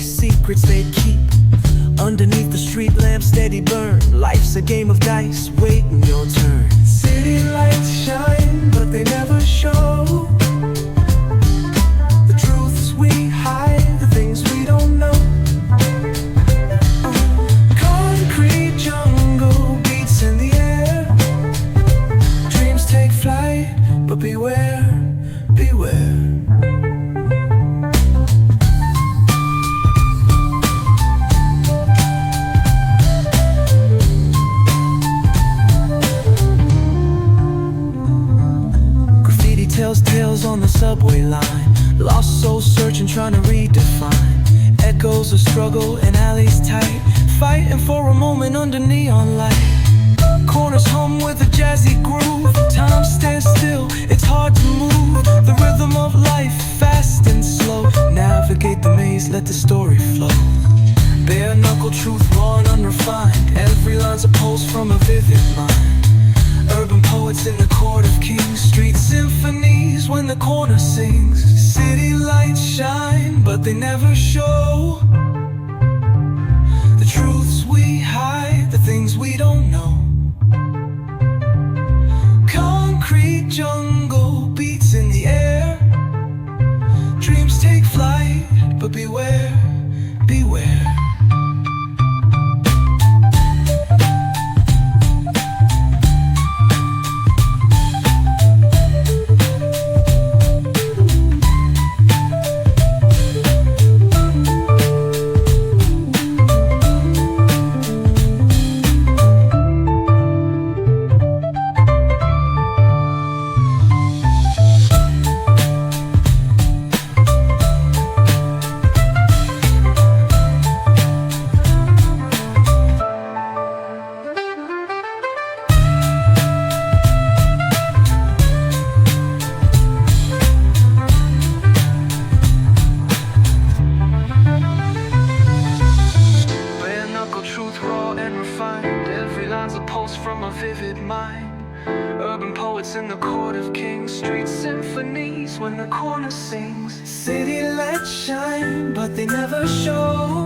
secrets they keep underneath the street lamp, steady burn. Life's a game of dice, waiting your turn. City lights shine, but they never show the truths we hide, the things we don't know. Concrete jungle beats in the air. Dreams take flight, but beware, beware. Tells tales on the subway line. Lost souls searching, trying to redefine. Echoes of struggle in alleys tight, fighting for a moment under neon light. Corners hum with a jazzy groove. Time stands still, it's hard to move. The rhythm of life, fast and slow. Navigate the maze, let the story flow. Bare knuckle truth, raw and unrefined. Every line's a pulse from a vivid mind. Urban poets in the court of kings. Street symphonies when the corner sings. City lights shine, but they never show the truths we hide, the things we don't know. Concrete jungle beats in the air. Dreams take flight, but beware, beware. Every line's a pulse from a vivid mind. Urban poets in the court of kings. Street symphonies when the corner sings. City lights shine, but they never show